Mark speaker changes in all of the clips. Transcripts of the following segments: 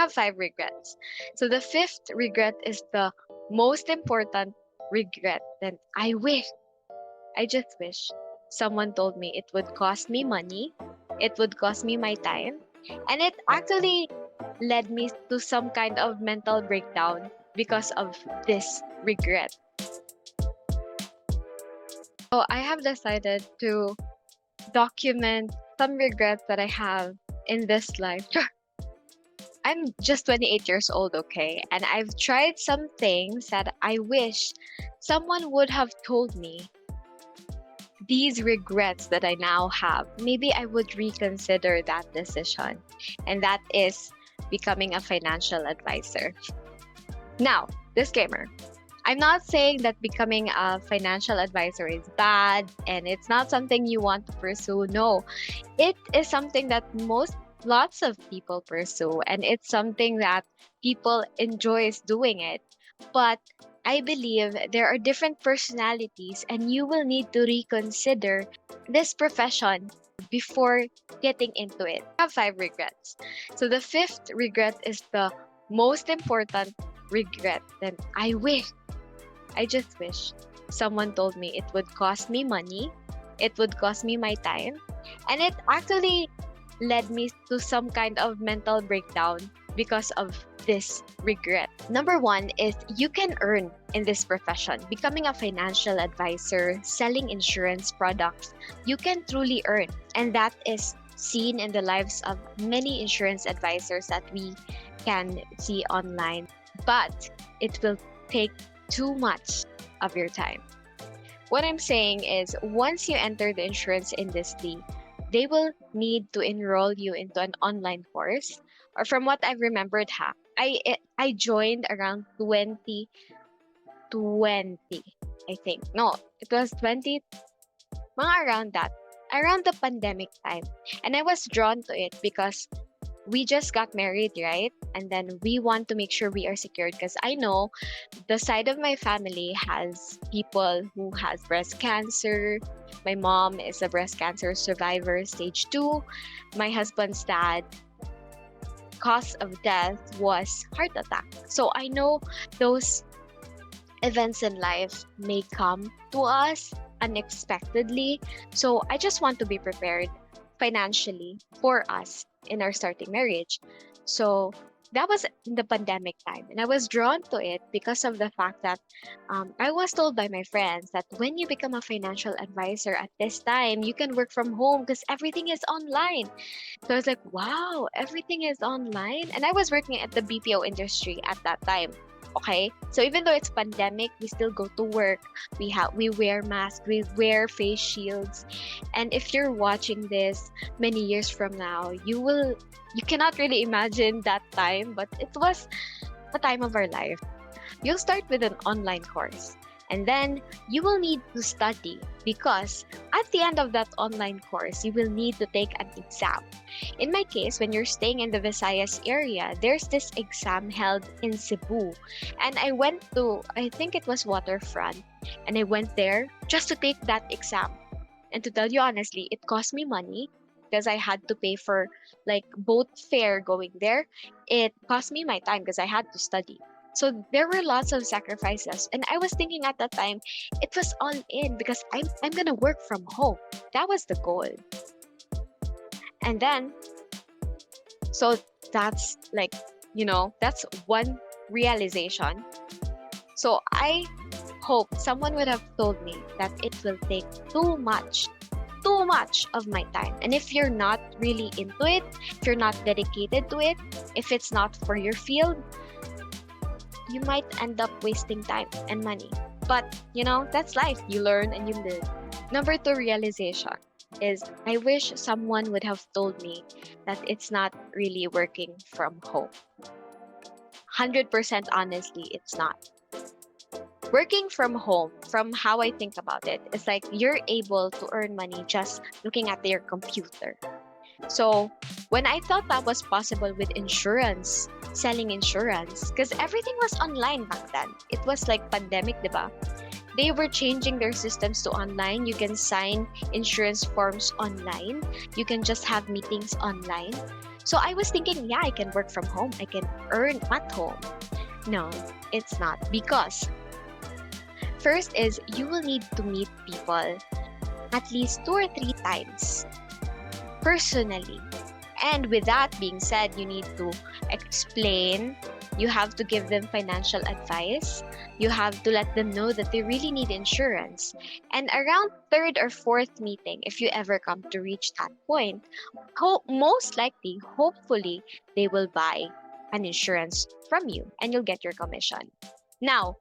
Speaker 1: I have five regrets. So the fifth regret is the most important regret. And I just wish someone told me it would cost me money, it would cost me my time, and it actually led me to some kind of mental breakdown because of this regret. So I have decided to document some regrets that I have in this life. I'm just 28 years old, okay? And I've tried some things that I wish someone would have told me. These regrets that I now have, maybe I would reconsider that decision. And that is becoming a financial advisor. Now, disclaimer. I'm not saying that becoming a financial advisor is bad and it's not something you want to pursue. No, it is something that lots of people pursue, and it's something that people enjoys doing it. But I believe there are different personalities, and you will need to reconsider this profession before getting into it. I have five regrets. So the fifth regret is the most important regret. And I just wish someone told me it would cost me money, it would cost me my time, and it actually led me to some kind of mental breakdown because of this regret. Number one is you can earn in this profession. Becoming a financial advisor, selling insurance products, you can truly earn. And that is seen in the lives of many insurance advisors that we can see online. But it will take too much of your time. What I'm saying is, once you enter the insurance industry, they will need to enroll you into an online course. Or from what I remembered, I joined around 2020, I think. No, it was 20, mga around that, around the pandemic time. And I was drawn to it because we just got married, right? And then we want to make sure we are secured, because I know the side of my family has people who has breast cancer. My mom is a breast cancer survivor, stage 2. My husband's dad, cause of death was heart attack. So I know those events in life may come to us unexpectedly. So I just want to be prepared financially for us in our starting marriage. So that was in the pandemic time, and I was drawn to it because of the fact that I was told by my friends that when you become a financial advisor at this time, you can work from home because everything is online. So I was like, wow, everything is online. And I was working at the BPO industry at that time. Okay, so even though it's pandemic, we still go to work. We wear masks, we wear face shields, and if you're watching this many years from now, you cannot really imagine that time, but it was the time of our life. You'll start with an online course, and then you will need to study, because at the end of that online course, you will need to take an exam. In my case, when you're staying in the Visayas area, there's this exam held in Cebu. And I went to, I think it was Waterfront, and I went there just to take that exam. And to tell you honestly, it cost me money because I had to pay for like boat fare going there. It cost me my time because I had to study. So there were lots of sacrifices. And I was thinking at that time, it was all in because I'm gonna work from home. That was the goal. And then, so that's like, that's one realization. So I hope someone would have told me that it will take too much of my time. And if you're not really into it, if you're not dedicated to it, if it's not for your field, you might end up wasting time and money. But, that's life. You learn and you live. Number 2 realization is I wish someone would have told me that it's not really working from home. 100% honestly, it's not. Working from home, from how I think about it, is like you're able to earn money just looking at your computer. So when I thought that was possible with insurance, selling insurance, because everything was online back then. It was like pandemic, diba? They were changing their systems to online. You can sign insurance forms online. You can just have meetings online. So I was thinking, yeah, I can work from home. I can earn at home. No, it's not. Because first is you will need to meet people at least 2 or 3 times personally. And with that being said, you need to explain, you have to give them financial advice, you have to let them know that they really need insurance. And around third or fourth meeting, if you ever come to reach that point, most likely, hopefully, they will buy an insurance from you and you'll get your commission. Now,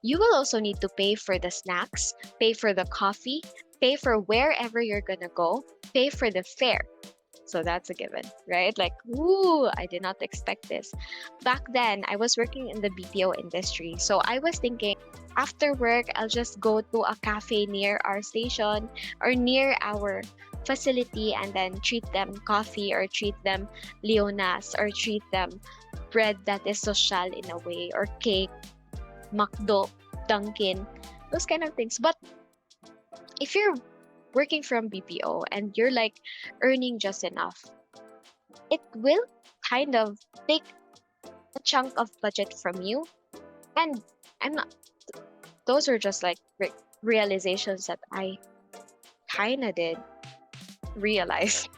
Speaker 1: you will also need to pay for the snacks, pay for the coffee, pay for wherever you're gonna go, pay for the fare. So that's a given, right? Like, ooh, I did not expect this. Back then, I was working in the BPO industry. So I was thinking, after work, I'll just go to a cafe near our station or near our facility and then treat them coffee or treat them leonas or treat them bread that is social in a way or cake, McDo, Dunkin', those kind of things. But if you're working from BPO and you're like earning just enough, it will kind of take a chunk of budget from you. And I'm not, those are just like realizations that I kind of did realize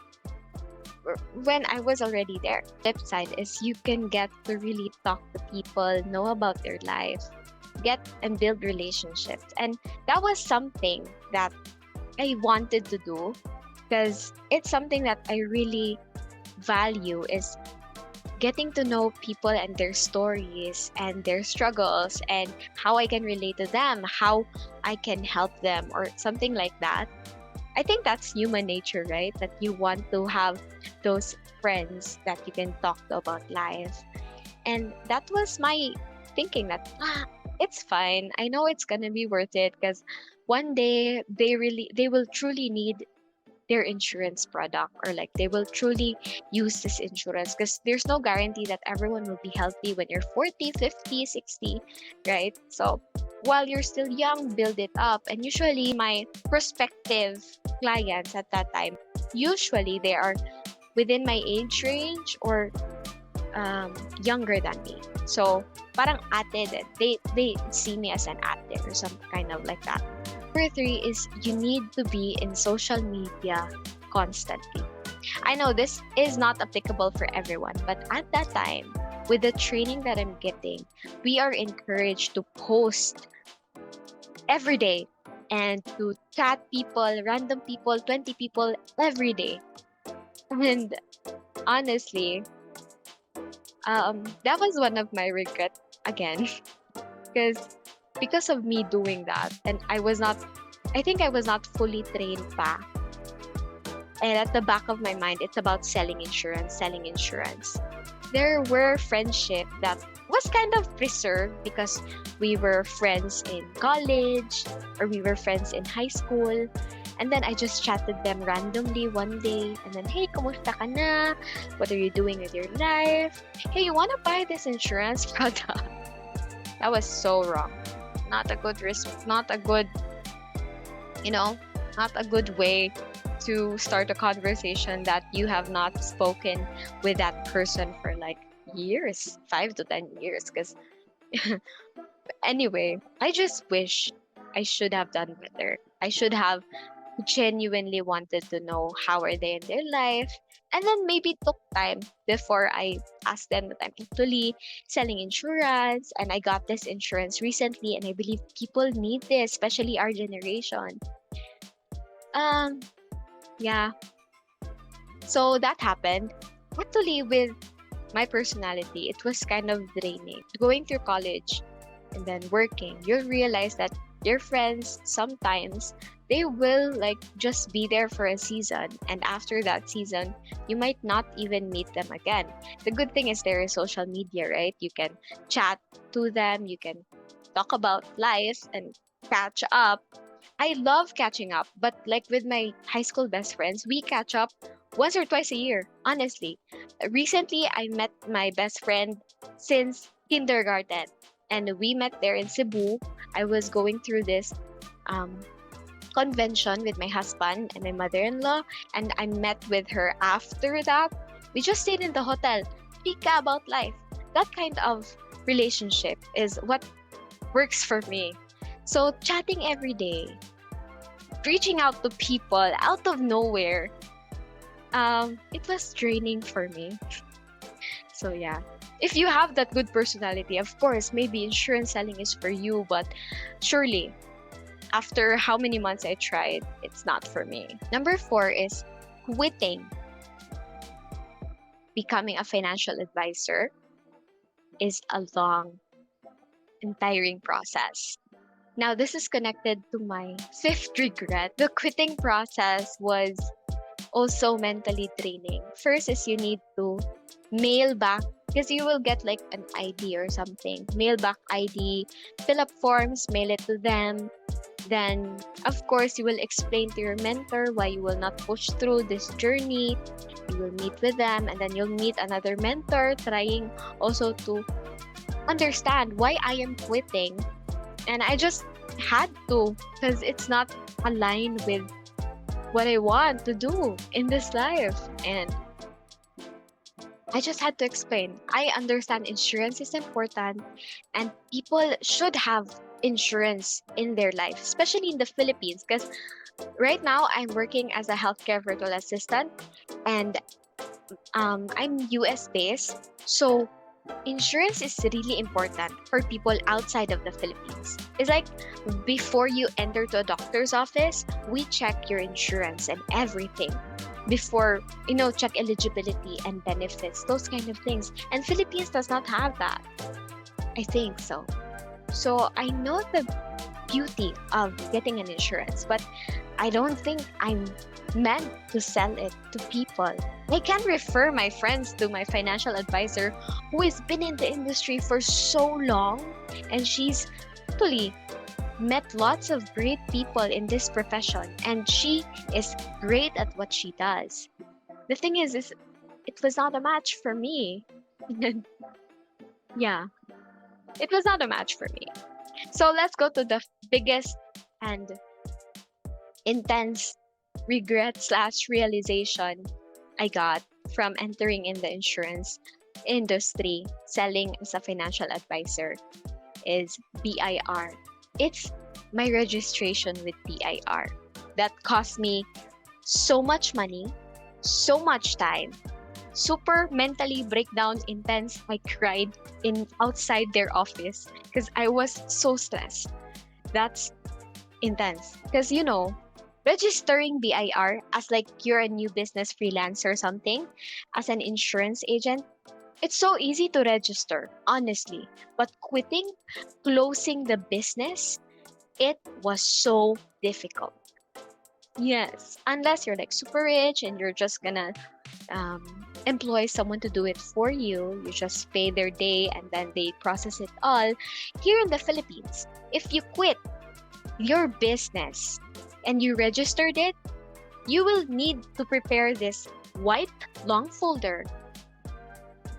Speaker 1: when I was already there. Flip side is you can get to really talk to people, know about their life, get and build relationships. And that was something that I wanted to do because it's something that I really value is getting to know people and their stories and their struggles and how I can relate to them, how I can help them or something like that. I think that's human nature, right? That you want to have those friends that you can talk to about life. And that was my thinking that it's fine. I know it's gonna be worth it because one day they will truly need their insurance product or like they will truly use this insurance because there's no guarantee that everyone will be healthy when you're 40, 50, 60, right? So while you're still young, build it up. And usually my prospective clients at that time, usually they are within my age range or younger than me. So parang ate din. They see me as an ate or some kind of like that. Number 3 is you need to be in social media constantly. I know this is not applicable for everyone, but at that time, with the training that I'm getting, we are encouraged to post every day and to chat people, random people, 20 people every day. And honestly, that was one of my regrets again because of me doing that and I think I was not fully trained pa. And at the back of my mind, it's about selling insurance. There were friendship that was kind of preserved because we were friends in college or we were friends in high school. And then I just chatted them randomly one day and then, hey, kumusta ka na? What are you doing with your life? Hey, you want to buy this insurance product? That was so wrong. Not a good not a good way to start a conversation that you have not spoken with that person for like years, 5 to 10 years. Because anyway, I just wish I should have done better. I should have genuinely wanted to know how are they in their life and then maybe took time before I asked them that I'm actually selling insurance and I got this insurance recently and I believe people need this, especially our generation. Um yeah, so that happened. Actually, with my personality, it was kind of draining. Going through college and then working, you'll realize that your friends sometimes they will like just be there for a season and after that season you might not even meet them again. The good thing is there is social media, right? You can chat to them, you can talk about life and catch up. I love catching up, but like with my high school best friends, we catch up once or twice a year, honestly. Recently, I met my best friend since kindergarten, and we met there in Cebu. I was going through this um, convention with my husband and my mother in law, and I met with her after that. We just stayed in the hotel, pika about life. That kind of relationship is what works for me. So chatting every day, reaching out to people out of nowhere, it was draining for me. So yeah. If you have that good personality, of course, maybe insurance selling is for you, but surely after how many months I tried, it's not for me. Number 4 is quitting. Becoming a financial advisor is a long and tiring process. Now, this is connected to my fifth regret. The quitting process was also mentally draining. First is you need to mail back because you will get like an ID or something. Mail back ID, fill up forms, mail it to them. Then, of course, you will explain to your mentor why you will not push through this journey. You will meet with them, and then you'll meet another mentor trying also to understand why I am quitting. And I just had to because it's not aligned with what I want to do in this life. And I just had to explain. I understand insurance is important and people should have insurance in their life, especially in the Philippines. Because right now I'm working as a healthcare virtual assistant and I'm US based. So insurance is really important for people outside of the Philippines. It's like before you enter to a doctor's office, we check your insurance and everything before, check eligibility and benefits, those kind of things. And Philippines does not have that. I think so. So I know the beauty of getting an insurance, but I don't think I'm meant to sell it to people. I can refer my friends to my financial advisor who has been in the industry for so long and she's actually met lots of great people in this profession and she is great at what she does. The thing is it was not a match for me. Yeah, it was not a match for me. So let's go to the biggest and intense regret slash realization I got from entering in the insurance industry, selling as a financial advisor, is BIR. It's my registration with BIR that cost me so much money, so much time, super mentally breakdown intense. I cried in outside their office because I was so stressed. That's intense because registering BIR as like you're a new business freelancer or something as an insurance agent, it's so easy to register, honestly. But quitting, closing the business, it was so difficult. Yes, unless you're like super rich and you're just gonna employ someone to do it for you, you just pay their day and then they process it all. Here in the Philippines, if you quit your business and you registered it, you will need to prepare this white long folder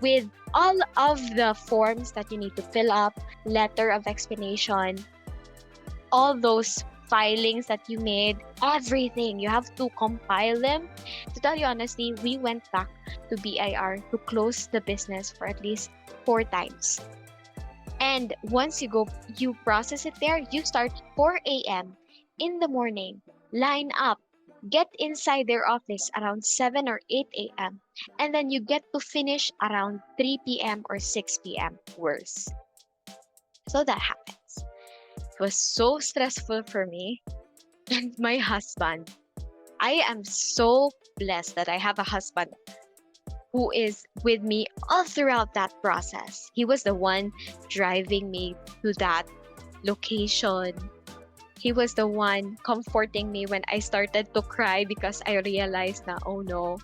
Speaker 1: with all of the forms that you need to fill up, letter of explanation, all those filings that you made, everything. You have to compile them. To tell you honestly, we went back to BIR to close the business for at least 4 times. And once you process it there, you start 4 a.m. in the morning, line up, get inside their office around 7 or 8 a.m. And then you get to finish around 3 p.m. or 6 p.m. worse. So that happens. It was so stressful for me and my husband. I am so blessed that I have a husband who is with me all throughout that process. He was the one driving me to that location. He was the one comforting me when I started to cry because I realized na, oh no,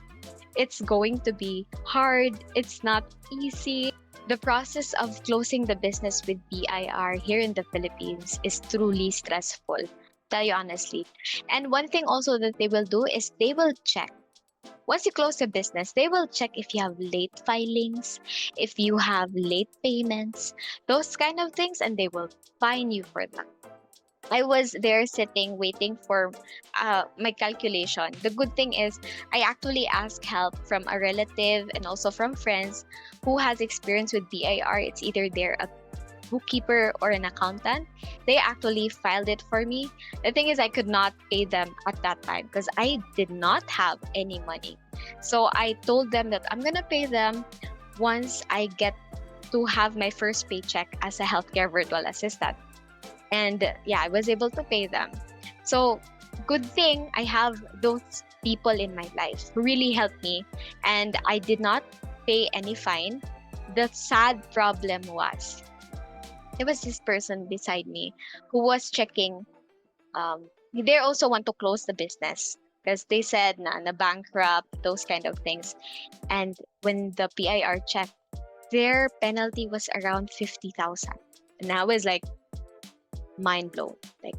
Speaker 1: it's going to be hard. It's not easy. The process of closing the business with BIR here in the Philippines is truly stressful, tell you honestly. And one thing also that they will do is they will check. Once you close the business, they will check if you have late filings, if you have late payments, those kind of things, and they will fine you for them. I was there sitting waiting for my calculation. The good thing is I actually asked help from a relative and also from friends who has experience with BIR. It's either they're a bookkeeper or an accountant. They actually filed it for me. The thing is I could not pay them at that time because I did not have any money. So I told them that I'm going to pay them once I get to have my first paycheck as a healthcare virtual assistant. And yeah, I was able to pay them. So good thing I have those people in my life who really helped me, and I did not pay any fine. The sad problem was there was this person beside me who was checking. They also want to close the business because they said na bankrupt, those kind of things. And when the PIR checked, their penalty was around 50,000. And I was like mind blown. Like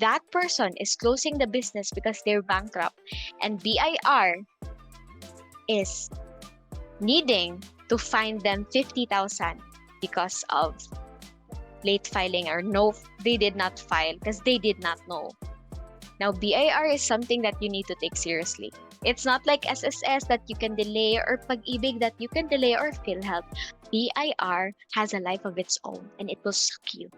Speaker 1: that person is closing the business because they're bankrupt, and BIR is needing to fine them 50,000 because of late filing, or no, they did not file because they did not know. Now, BIR is something that you need to take seriously. It's not like SSS that you can delay, or Pag-ibig that you can delay, or PhilHealth. BIR has a life of its own and it will suck you.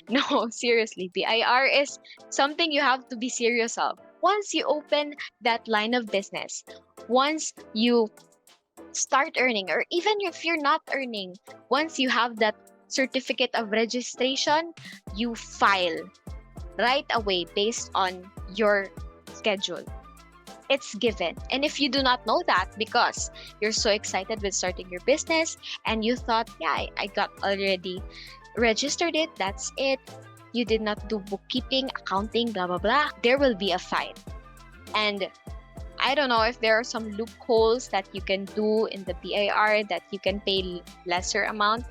Speaker 1: No, seriously, BIR is something you have to be serious of. Once you open that line of business, once you start earning, or even if you're not earning, once you have that certificate of registration, you file right away based on your schedule. It's given. And if you do not know that because you're so excited with starting your business and you thought, yeah, I got already registered it, that's it. You did not do bookkeeping, accounting, blah, blah, blah, there will be a fine. And I don't know if there are some loopholes that you can do in the BIR that you can pay lesser amount.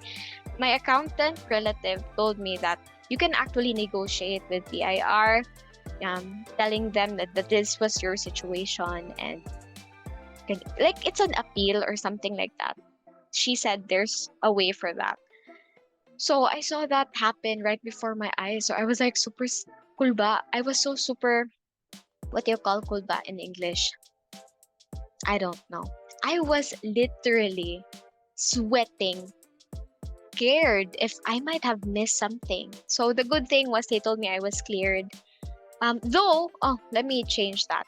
Speaker 1: My accountant relative told me that you can actually negotiate with BIR, telling them that this was your situation, and like it's an appeal or something like that. She said there's a way for that. So I saw that happen right before my eyes. So I was like super kulba. I was so super, what do you call kulba in English? I don't know. I was literally sweating, scared if I might have missed something. So the good thing was they told me I was cleared. Let me change that.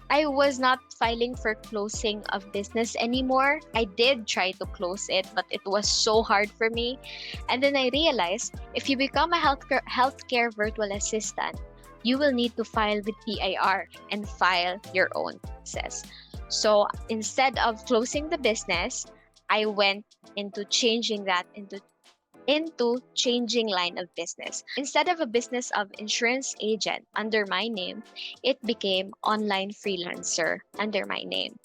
Speaker 1: I was not filing for closing of business anymore. I did try to close it, but it was so hard for me. And then I realized if you become a healthcare virtual assistant, you will need to file with PIR and file your own taxes. So instead of closing the business, I went into changing that into changing line of business. Instead of a business of insurance agent under my name, it became online freelancer under my name.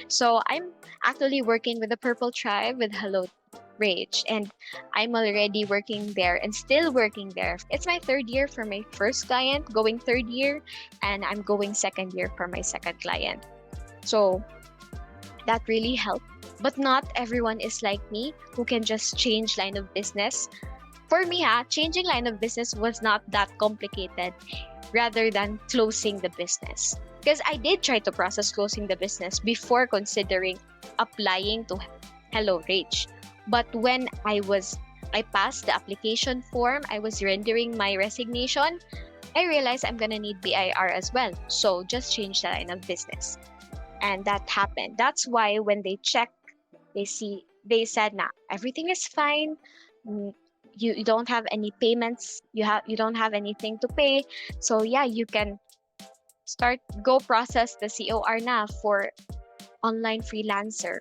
Speaker 1: So I'm actually working with the Purple Tribe with Hello Rage, and I'm already working there and still working there. It's my third year for my first client, going third year, and I'm going second year for my second client. So that really helped. But not everyone is like me who can just change line of business. For me, changing line of business was not that complicated rather than closing the business. Because I did try to process closing the business before considering applying to Hello Rage. But when I passed the application form, I was rendering my resignation, I realized I'm gonna need BIR as well. So just change the line of business. And that happened. That's why when they check, they said, nah, everything is fine. You don't have any payments. You don't have anything to pay. So yeah, you can go process the COR na for online freelancer.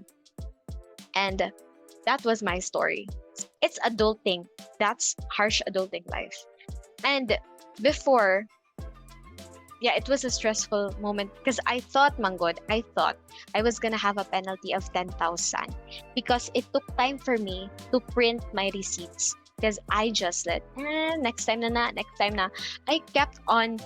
Speaker 1: And that was my story. It's adulting. That's harsh adulting life. And before, yeah, it was a stressful moment because I thought I was gonna have a penalty of 10,000 because it took time for me to print my receipts because I just said, next time na. I kept on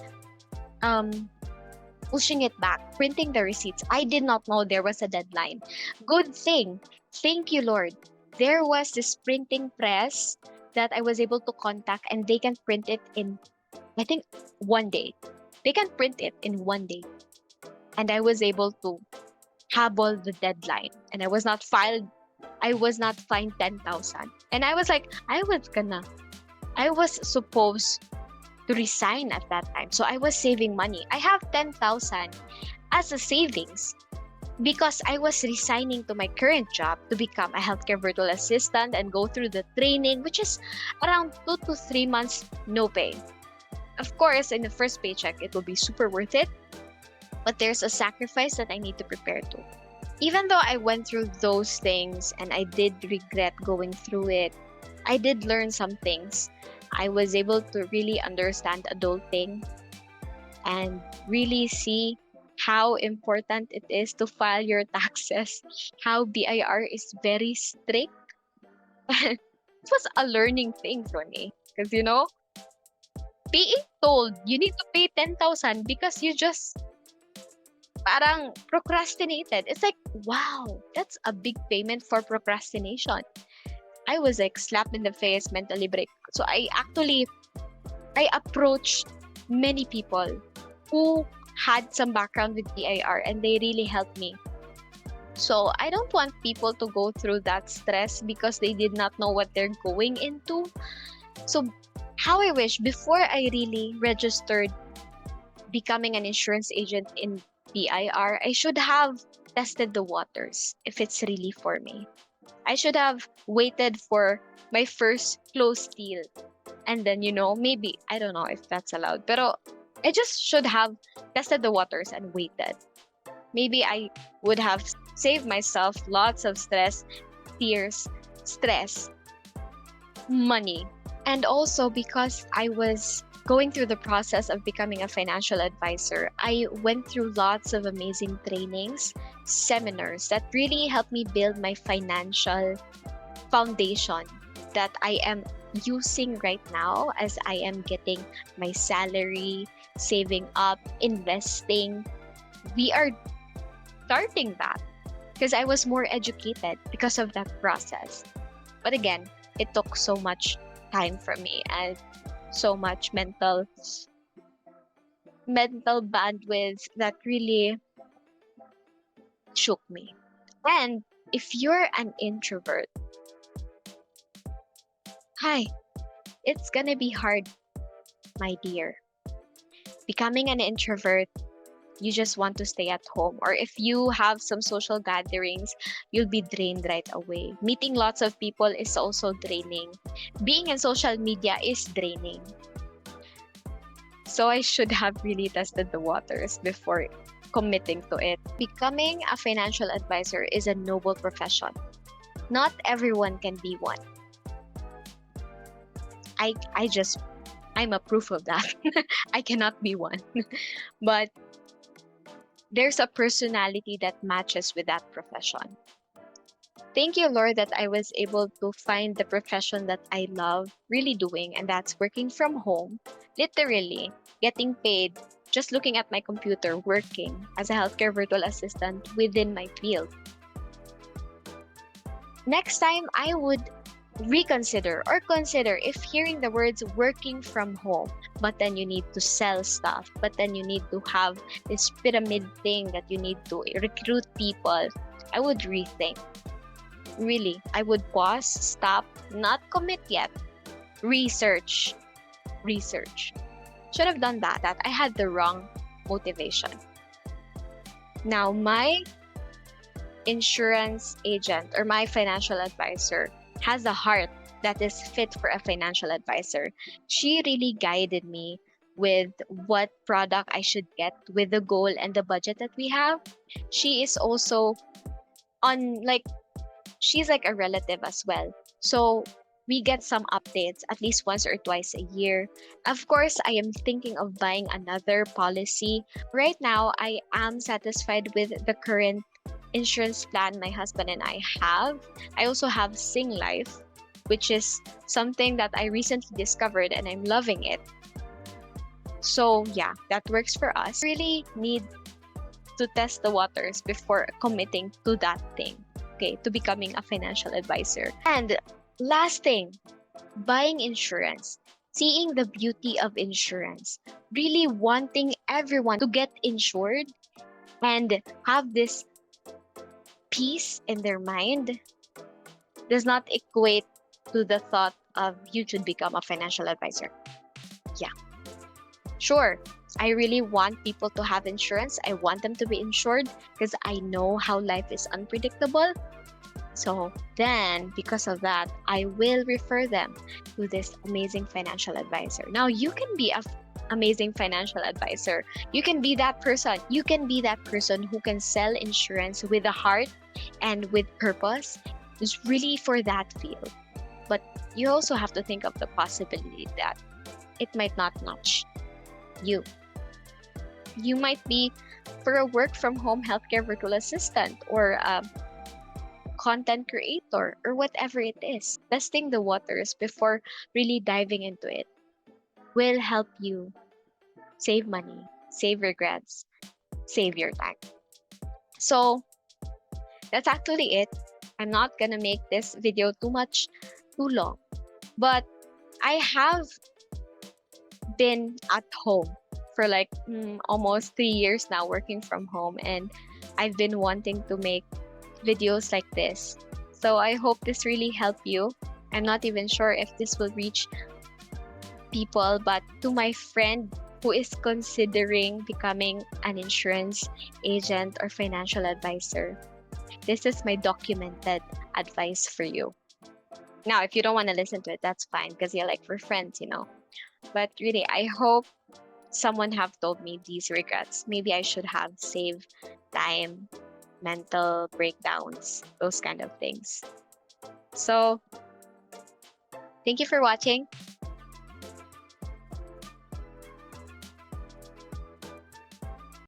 Speaker 1: pushing it back, printing the receipts. I did not know there was a deadline. Good thing. Thank you, Lord. There was this printing press that I was able to contact, and they can print it in, I think, one day. They can print it in one day. And I was able to habol the deadline. And I was not fined 10,000. And I was like, I was supposed to resign at that time. So I was saving money. I have 10,000 as a savings because I was resigning to my current job to become a healthcare virtual assistant and go through the training, which is around 2 to 3 months no pay. Of course, in the first paycheck, it will be super worth it, but there's a sacrifice that I need to prepare to. Even though I went through those things and I did regret going through it, I did learn some things. I was able to really understand adulting and really see how important it is to file your taxes, how BIR is very strict. It was a learning thing for me because, being told you need to pay 10,000 because you just parang procrastinated. It's like, wow, that's a big payment for procrastination. I was like slapped in the face, mentally break. So I approached many people who had some background with BIR and they really helped me. So I don't want people to go through that stress because they did not know what they're going into. So how I wish before I really registered becoming an insurance agent in BIR, I should have tested the waters if it's really for me. I should have waited for my first closed deal. And then, maybe, I don't know if that's allowed, but I just should have tested the waters and waited. Maybe I would have saved myself lots of stress, tears, stress, money. And also because I was going through the process of becoming a financial advisor, I went through lots of amazing trainings, seminars that really helped me build my financial foundation that I am using right now as I am getting my salary, saving up, investing. We are starting that because I was more educated because of that process. But again, it took so much time from me and so much mental bandwidth that really shook me. And if you're an introvert, hi, it's gonna be hard, my dear. Becoming an introvert, you just want to stay at home. Or if you have some social gatherings, you'll be drained right away. Meeting lots of people is also draining. Being in social media is draining. So I should have really tested the waters before committing to it. Becoming a financial advisor is a noble profession. Not everyone can be one. I'm a proof of that. I cannot be one. But there's a personality that matches with that profession. Thank you, Lord, that I was able to find the profession that I love really doing, and that's working from home, literally getting paid, just looking at my computer, working as a healthcare virtual assistant within my field. Next time, I would reconsider or consider if hearing the words working from home, but then you need to sell stuff, but then you need to have this pyramid thing that you need to recruit people, I would rethink. Really, I would pause, stop, not commit yet. Research. Should have done that. I had the wrong motivation. Now, my insurance agent or my financial advisor has a heart that is fit for a financial advisor. She really guided me with what product I should get with the goal and the budget that we have. She is also she's like a relative as well. So we get some updates at least once or twice a year. Of course, I am thinking of buying another policy. Right now, I am satisfied with the current insurance plan my husband and I have. I also have Sing Life, which is something that I recently discovered and I'm loving it. So yeah, that works for us. Really need to test the waters before committing to that thing, okay, to becoming a financial advisor. And last thing, buying insurance, seeing the beauty of insurance, really wanting everyone to get insured and have this peace in their mind does not equate to the thought of you should become a financial advisor. Yeah, sure. I really want people to have insurance. I want them to be insured because I know how life is unpredictable. So then, because of that, I will refer them to this amazing financial advisor. Now, you can be a amazing financial advisor. You can be that person. You can be that person who can sell insurance with a heart and with purpose. It's really for that field. But you also have to think of the possibility that it might not match you. You might be for a work from home healthcare virtual assistant or a content creator or whatever it is. Testing the waters before really diving into it will help you save money, save regrets, save your time. So that's actually it. I'm not gonna make this video too long, but I have been at home for like almost 3 years now working from home, and I've been wanting to make videos like this. So I hope this really helped you. I'm not even sure if this will reach people, but to my friend who is considering becoming an insurance agent or financial advisor, this is my documented advice for you. Now, if you don't want to listen to it, that's fine because you're like, we're friends, you know. But really, I hope someone have told me these regrets. Maybe I should have saved time, mental breakdowns, those kind of things. So, thank you for watching.